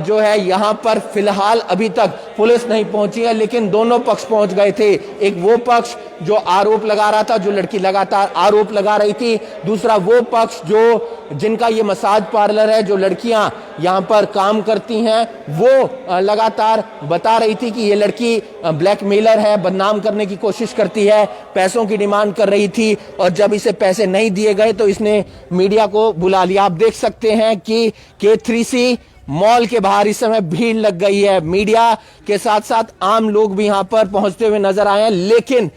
Speaker 4: जो है यहाँ पर फिलहाल अभी तक पुलिस नहीं पहुंची है, लेकिन दोनों पक्ष पहुंच गए थे। एक वो पक्ष जो आरोप लगा रहा था, जो लड़की लगातार आरोप लगा रही थी, दूसरा वो पक्ष जो जिनका ये मसाज पार्लर है, जो लड़कियां यहाँ पर काम करती हैं, वो लगातार बता रही थी कि ये लड़की ब्लैकमेलर है, बदनाम करने की कोशिश करती है, पैसों की डिमांड कर रही थी और जब इसे पैसे नहीं दिए गए तो इसने मीडिया को बुला लिया। आप देख सकते हैं कि K3C मॉल के बाहर इस समय भीड़ लग गई है। मीडिया के साथ साथ आम लोग भी यहां पर पहुंचते हुए नजर आए हैं, लेकिन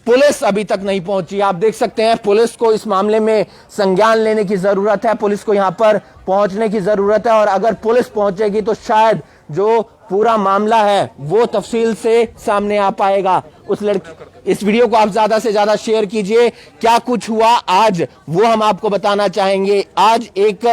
Speaker 4: पुलिस अभी तक नहीं पहुंची। आप देख सकते हैं पुलिस को इस मामले में संज्ञान लेने की जरूरत है, पुलिस को यहां पर पहुंचने की जरूरत है और अगर पुलिस पहुंचेगी तो शायद जो पूरा मामला है वो तफसील से सामने आ पाएगा। उस लड़की इस वीडियो को आप ज्यादा से ज्यादा शेयर कीजिए। क्या कुछ हुआ आज वो हम आपको बताना चाहेंगे। आज एक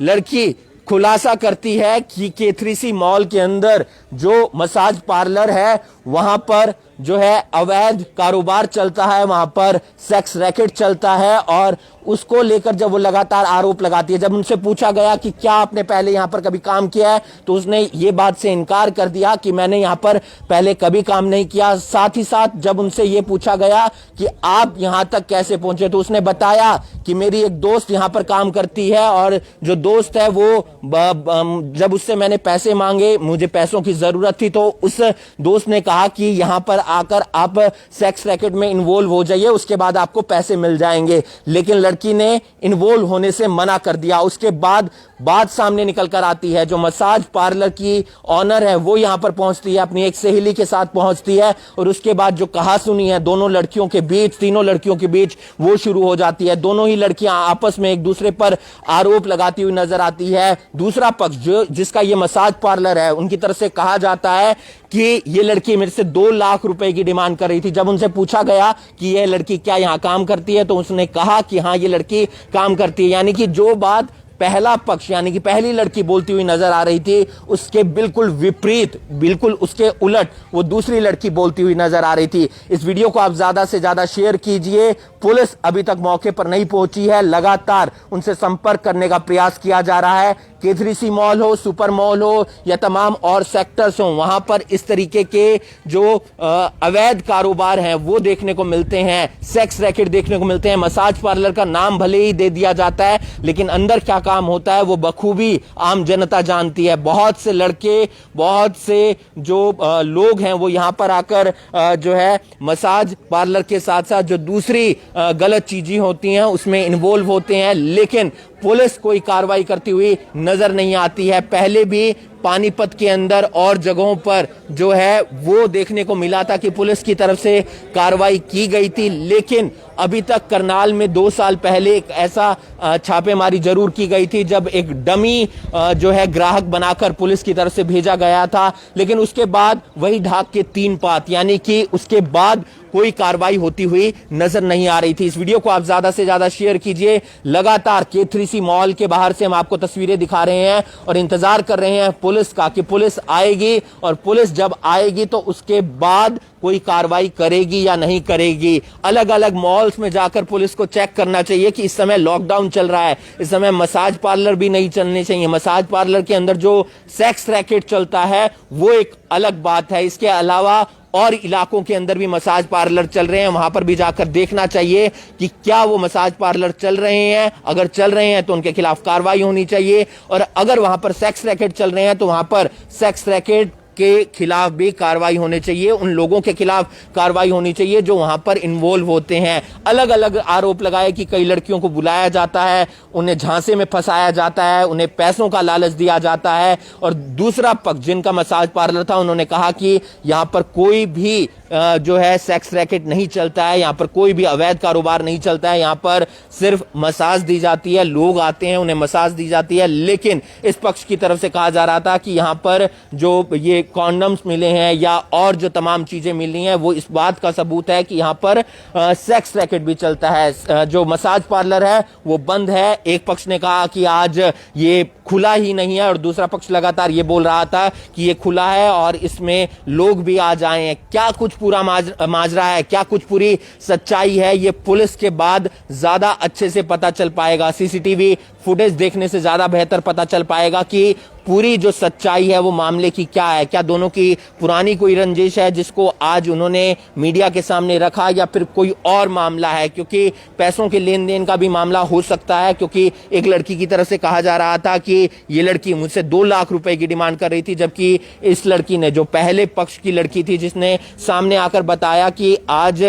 Speaker 4: लड़की खुलासा करती है कि K3C मॉल के अंदर जो मसाज पार्लर है वहां पर जो है अवैध कारोबार चलता है, वहां पर सेक्स रैकेट चलता है और उसको लेकर जब वो लगातार आरोप लगाती है, जब उनसे पूछा गया कि क्या आपने पहले यहां पर कभी काम किया है तो उसने ये बात से इनकार कर दिया कि मैंने यहां पर पहले कभी काम नहीं किया। साथ ही साथ जब उनसे ये पूछा गया कि आप यहां तक कैसे पहुंचे तो उसने बताया कि मेरी एक दोस्त यहां पर काम करती है और जो दोस्त है वो जब उससे मैंने पैसे मांगे, मुझे पैसों की जरूरत थी, तो उस दोस्त ने कहा कि यहां पर आकर आप सेक्स रैकेट में इन्वॉल्व हो जाइए, उसके बाद आपको पैसे मिल जाएंगे। लेकिन लड़की ने इन्वॉल्व होने से मना कर दिया। उसके बाद बात सामने निकल कर आती है, जो मसाज पार्लर की ऑनर है वो यहां पर पहुंचती है, अपनी एक सहेली के साथ पहुंचती है और उसके बाद जो कहासुनी है दोनों लड़कियों के बीच, तीनों लड़कियों के बीच, वो शुरू हो जाती है। दोनों ही लड़कियां आपस में एक दूसरे पर आरोप लगाती हुई नजर आती है। दूसरा पक्ष जो जिसका ये मसाज पार्लर है उनकी तरफ से कहा जाता है कि ये लड़की मेरे से 2 लाख रुपए की डिमांड कर रही थी। जब उनसे पूछा गया कि ये लड़की क्या यहां काम करती है तो उसने कहा कि हाँ ये लड़की काम करती है, यानी कि जो बात पहला पक्ष यानी कि पहली लड़की बोलती हुई नजर आ रही थी उसके बिल्कुल विपरीत, बिल्कुल उसके उलट वो दूसरी लड़की बोलती हुई नजर आ रही थी। इस वीडियो को आप ज्यादा से ज्यादा शेयर कीजिए। पुलिस अभी तक मौके पर नहीं पहुंची है, लगातार उनसे संपर्क करने का प्रयास किया जा रहा है। K3C मॉल हो, सुपर मॉल हो या तमाम और सेक्टर्स हो, वहां पर इस तरीके के जो अवैध कारोबार हैं वो देखने को मिलते हैं, सेक्स रैकेट देखने को मिलते हैं। मसाज पार्लर का नाम भले ही दे दिया जाता है लेकिन अंदर क्या काम होता है वो बखूबी आम जनता जानती है। बहुत से लड़के, बहुत से जो लोग हैं वो यहां पर आकर जो है मसाज पार्लर के साथ साथ जो दूसरी गलत चीजें होती हैं उसमें इन्वॉल्व होते हैं, लेकिन पुलिस कोई कार्रवाई करती हुई नजर नहीं आती है। पहले भी पानीपत के अंदर और जगहों पर जो है वो देखने को मिला था कि पुलिस की तरफ से कार्रवाई की गई थी, लेकिन अभी तक करनाल में 2 साल पहले एक ऐसा छापेमारी जरूर की गई थी जब एक डमी जो है ग्राहक बनाकर पुलिस की तरफ से भेजा गया था, लेकिन उसके बाद वही ढाक के 3 पात, यानी कि उसके बाद कोई कार्रवाई होती हुई नजर नहीं आ रही थी। इस वीडियो को आप ज्यादा से ज्यादा शेयर कीजिए। लगातार K3C मॉल के बाहर से हम आपको तस्वीरें दिखा रहे हैं और इंतजार कर रहे हैं पुलिस का कि पुलिस आएगी, और पुलिस जब आएगी तो उसके बाद कोई कार्रवाई करेगी या नहीं करेगी। अलग अलग मॉल्स में जाकर पुलिस को चेक करना चाहिए कि इस समय लॉकडाउन चल रहा है, इस समय मसाज पार्लर भी नहीं चलने चाहिए। मसाज पार्लर के अंदर जो सेक्स रैकेट चलता है वो एक अलग बात है। इसके अलावा और इलाकों के अंदर भी मसाज पार्लर चल रहे हैं, वहां पर भी जाकर देखना चाहिए कि क्या वो मसाज पार्लर चल रहे हैं। अगर चल रहे हैं तो उनके खिलाफ कार्रवाई होनी चाहिए, और अगर वहां पर सेक्स रैकेट चल रहे हैं तो वहां पर सेक्स रैकेट के खिलाफ भी कार्रवाई होनी चाहिए। उन लोगों के खिलाफ कार्रवाई होनी चाहिए जो वहां पर इन्वॉल्व होते हैं। अलग अलग आरोप लगाए कि कई लड़कियों को बुलाया जाता है, उन्हें झांसे में फंसाया जाता है, उन्हें पैसों का लालच दिया जाता है, और दूसरा पक्ष जिनका मसाज पार्लर था उन्होंने कहा कि यहां पर कोई भी जो है सेक्स रैकेट नहीं चलता है, यहां पर कोई भी अवैध कारोबार नहीं चलता है, यहां पर सिर्फ मसाज दी जाती है, लोग आते हैं उन्हें मसाज दी जाती है। लेकिन इस पक्ष की तरफ से कहा जा रहा था कि यहां पर जो ये कॉन्डम्स मिले हैं या और जो तमाम चीजें मिली हैं वो इस बात का सबूत है कि यहां पर सेक्स रैकेट भी चलता है। जो मसाज पार्लर है वो बंद है। एक पक्ष ने कहा कि आज ये खुला ही नहीं है, और दूसरा पक्ष लगातार ये बोल रहा था कि ये खुला है और इसमें लोग भी आ जाए हैं। क्या कुछ पूरा माजरा है, क्या कुछ पूरी सच्चाई है, ये पुलिस के बाद ज्यादा अच्छे से पता चल पाएगा। सीसीटीवी फुटेज देखने से ज्यादा बेहतर पता चल पाएगा कि पूरी जो सच्चाई है वो मामले की क्या है। क्या दोनों की पुरानी कोई रंजिश है जिसको आज उन्होंने मीडिया के सामने रखा, या फिर कोई और मामला है, क्योंकि पैसों के लेन देन का भी मामला हो सकता है। क्योंकि एक लड़की की तरफ से कहा जा रहा था कि ये लड़की मुझसे 2 लाख रुपए की डिमांड कर रही थी, जबकि इस लड़की ने, जो पहले पक्ष की लड़की थी जिसने सामने आकर बताया कि आज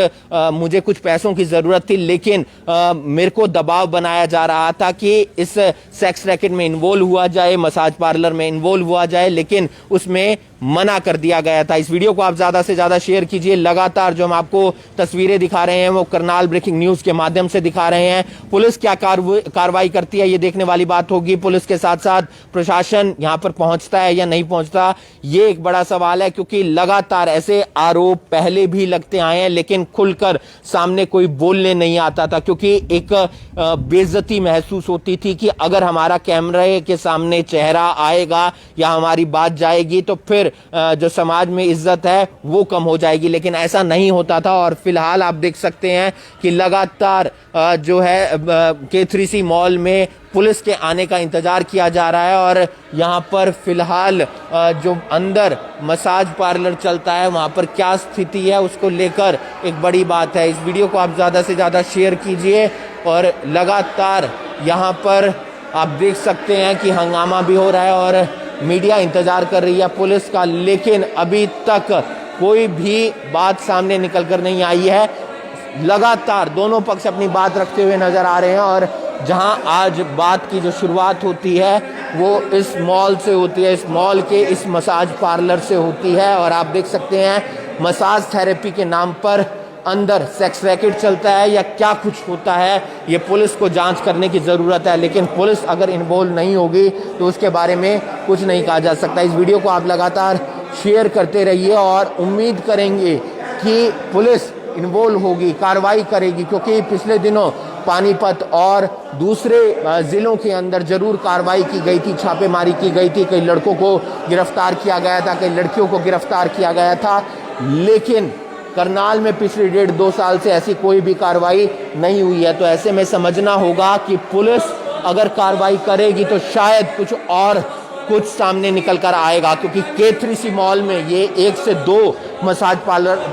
Speaker 4: मुझे कुछ पैसों की जरूरत थी, लेकिन मेरे को दबाव बनाया जा रहा था कि इस सेक्स रैकेट में इन्वॉल्व हुआ जाए, मसाज पार्लर में इन्वॉल्व हुआ जाए, लेकिन उसमें मना कर दिया गया था। इस वीडियो को आप ज्यादा से ज्यादा शेयर कीजिए। लगातार जो हम आपको तस्वीरें दिखा रहे हैं वो करनाल ब्रेकिंग न्यूज के माध्यम से दिखा रहे हैं। पुलिस क्या कार्रवाई करती है ये देखने वाली बात होगी। पुलिस के साथ साथ प्रशासन यहां पर पहुंचता है या नहीं पहुंचता, ये एक बड़ा सवाल है, क्योंकि लगातार ऐसे आरोप पहले भी लगते आए हैं, लेकिन खुलकर सामने कोई बोलने नहीं आता था, क्योंकि एक बेइज्जती महसूस होती थी कि अगर हमारा कैमरे के सामने चेहरा आएगा या हमारी बात जाएगी तो फिर जो समाज में इज्जत है वो कम हो जाएगी, लेकिन ऐसा नहीं होता था। और फिलहाल आप देख सकते हैं कि लगातार जो है K3C मॉल में पुलिस के आने का इंतजार किया जा रहा है, और यहां पर फिलहाल जो अंदर मसाज पार्लर चलता है वहां पर क्या स्थिति है उसको लेकर एक बड़ी बात है। इस वीडियो को आप ज्यादा से ज्यादा शेयर कीजिए, और लगातार यहां पर आप देख सकते हैं कि हंगामा भी हो रहा है और मीडिया इंतजार कर रही है पुलिस का, लेकिन अभी तक कोई भी बात सामने निकल कर नहीं आई है। लगातार दोनों पक्ष अपनी बात रखते हुए नजर आ रहे हैं, और जहां आज बात की जो शुरुआत होती है वो इस मॉल से होती है, इस मॉल के इस मसाज पार्लर से होती है। और आप देख सकते हैं मसाज थेरेपी के नाम पर अंदर सेक्स रैकेट चलता है या क्या कुछ होता है, ये पुलिस को जांच करने की ज़रूरत है। लेकिन पुलिस अगर इन्वॉल्व नहीं होगी तो उसके बारे में कुछ नहीं कहा जा सकता। इस वीडियो को आप लगातार शेयर करते रहिए, और उम्मीद करेंगे कि पुलिस इन्वॉल्व होगी, कार्रवाई करेगी, क्योंकि पिछले दिनों पानीपत और दूसरे ज़िलों के अंदर जरूर कार्रवाई की गई थी, छापेमारी की गई थी, कई लड़कों को गिरफ्तार किया गया था, कई लड़कियों को गिरफ्तार किया गया था, लेकिन करनाल में पिछले 1.5-2 साल से ऐसी कोई भी कार्रवाई नहीं हुई है। तो ऐसे में समझना होगा कि पुलिस अगर कार्रवाई करेगी तो शायद कुछ सामने निकल कर आएगा, क्योंकि K3C मॉल में ये 1 से 2 मसाज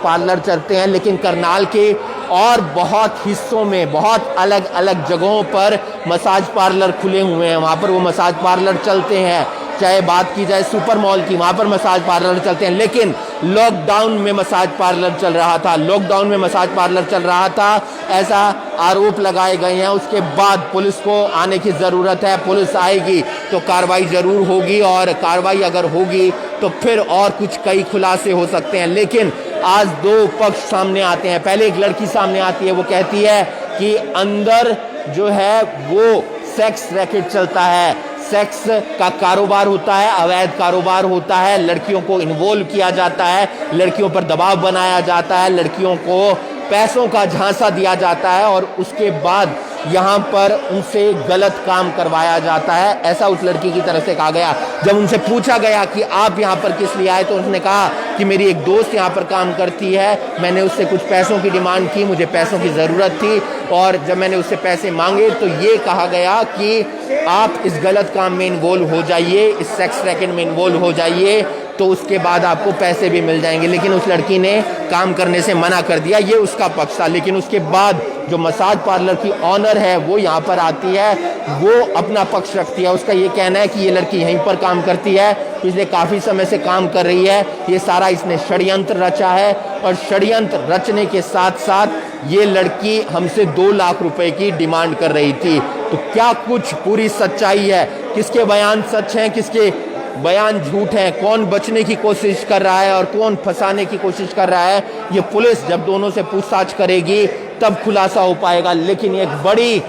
Speaker 4: पार्लर चलते हैं, लेकिन करनाल के और बहुत हिस्सों में बहुत अलग अलग जगहों पर मसाज पार्लर खुले हुए हैं, वहाँ पर वो मसाज पार्लर चलते हैं। चाहे बात की जाए सुपर मॉल की, वहां पर मसाज पार्लर चलते हैं, लेकिन लॉकडाउन में मसाज पार्लर चल रहा था, लॉकडाउन में मसाज पार्लर चल रहा था, ऐसा आरोप लगाए गए हैं। उसके बाद पुलिस को आने की जरूरत है, पुलिस आएगी तो कार्रवाई जरूर होगी, और कार्रवाई अगर होगी तो फिर और कुछ कई खुलासे हो सकते हैं। लेकिन आज दो पक्ष सामने आते हैं। पहले एक लड़की सामने आती है, वो कहती है कि अंदर जो है वो सेक्स रैकेट चलता है, सेक्स का कारोबार होता है, अवैध कारोबार होता है, लड़कियों को इन्वॉल्व किया जाता है, लड़कियों पर दबाव बनाया जाता है, लड़कियों को पैसों का झांसा दिया जाता है और उसके बाद यहाँ पर उनसे गलत काम करवाया जाता है, ऐसा उस लड़की की तरफ से कहा गया। जब उनसे पूछा गया कि आप यहाँ पर किस लिए आए, तो उसने कहा कि मेरी एक दोस्त यहाँ पर काम करती है, मैंने उससे कुछ पैसों की डिमांड की, मुझे पैसों की ज़रूरत थी, और जब मैंने उससे पैसे मांगे तो ये कहा गया कि आप इस गलत काम में इन्वॉल्व हो जाइए, इस सेक्स रैकेट में इन्वॉल्व हो जाइए, तो उसके बाद आपको पैसे भी मिल जाएंगे। लेकिन उस लड़की ने काम करने से मना कर दिया, ये उसका पक्ष था। लेकिन उसके बाद जो मसाज पार्लर की ऑनर है वो यहाँ पर आती है, वो अपना पक्ष रखती है। उसका ये कहना है कि ये लड़की यहीं पर काम करती है, पिछले काफ़ी समय से काम कर रही है, ये सारा इसने षड्यंत्र रचा है, और षड्यंत्र रचने के साथ साथ ये लड़की हमसे 2 लाख रुपए की डिमांड कर रही थी। तो क्या कुछ पूरी सच्चाई है, किसके बयान सच हैं, किसके बयान झूठ है, कौन बचने की कोशिश कर रहा है और कौन फंसाने की कोशिश कर रहा है, ये पुलिस जब दोनों से पूछताछ करेगी तब खुलासा हो पाएगा। लेकिन एक बड़ी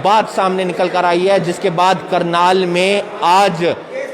Speaker 4: बात सामने निकल कर आई है, जिसके बाद करनाल में आज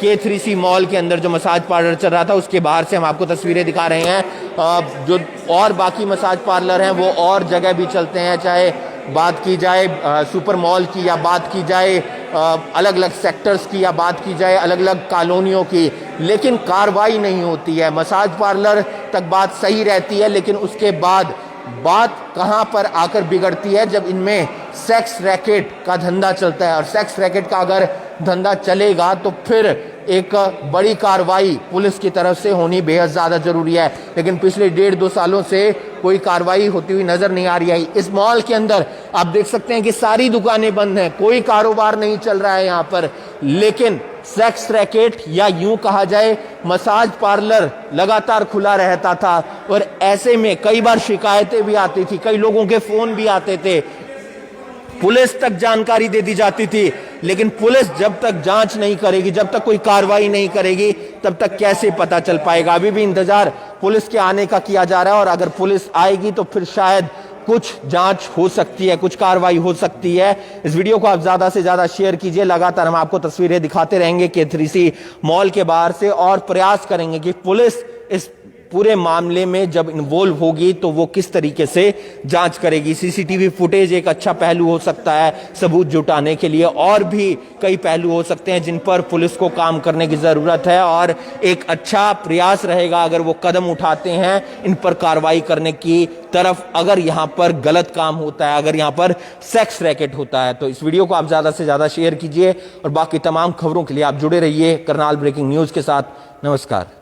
Speaker 4: K3C मॉल के अंदर जो मसाज पार्लर चल रहा था, उसके बाहर से हम आपको तस्वीरें दिखा रहे हैं। जो और बाकी मसाज पार्लर हैं वो और जगह भी चलते हैं, चाहे बात की जाए सुपर मॉल की, या बात की जाए अलग अलग सेक्टर्स की, या बात की जाए अलग अलग कॉलोनियों की, लेकिन कार्रवाई नहीं होती है। मसाज पार्लर तक बात सही रहती है, लेकिन उसके बाद बात कहां पर आकर बिगड़ती है, जब इनमें सेक्स रैकेट का धंधा चलता है। और सेक्स रैकेट का अगर धंधा चलेगा तो फिर एक बड़ी कार्रवाई पुलिस की तरफ से होनी बेहद ज़्यादा ज़रूरी है। लेकिन पिछले 1.5-2 सालों से कोई कार्रवाई होती हुई नज़र नहीं आ रही है। इस मॉल के अंदर आप देख सकते हैं कि सारी दुकानें बंद हैं, कोई कारोबार नहीं चल रहा है यहाँ पर, लेकिन सेक्स रैकेट या यूं कहा जाए मसाज पार्लर लगातार खुला रहता था। और ऐसे में कई बार शिकायतें भी आती थी, कई लोगों के फ़ोन भी आते थे, पुलिस तक जानकारी दे दी जाती थी। लेकिन पुलिस जब तक जांच नहीं करेगी, जब तक कोई कार्रवाई नहीं करेगी, तब तक कैसे पता चल पाएगा। अभी भी इंतजार पुलिस के आने का किया जा रहा है, और अगर पुलिस आएगी तो फिर शायद कुछ जांच हो सकती है, कुछ कार्रवाई हो सकती है। इस वीडियो को आप ज्यादा से ज्यादा शेयर कीजिए, लगातार हम आपको तस्वीरें दिखाते रहेंगे K3C मॉल के बाहर से, और प्रयास करेंगे कि पुलिस इस पूरे मामले में जब इन्वॉल्व होगी तो वो किस तरीके से जांच करेगी। सीसीटीवी फुटेज एक अच्छा पहलू हो सकता है सबूत जुटाने के लिए, और भी कई पहलू हो सकते हैं जिन पर पुलिस को काम करने की ज़रूरत है, और एक अच्छा प्रयास रहेगा अगर वो कदम उठाते हैं इन पर कार्रवाई करने की तरफ, अगर यहाँ पर गलत काम होता है, अगर यहाँ पर सेक्स रैकेट होता है। तो इस वीडियो को आप ज़्यादा से ज़्यादा शेयर कीजिए, और बाकी तमाम खबरों के लिए आप जुड़े रहिए करनाल ब्रेकिंग न्यूज़ के साथ। नमस्कार।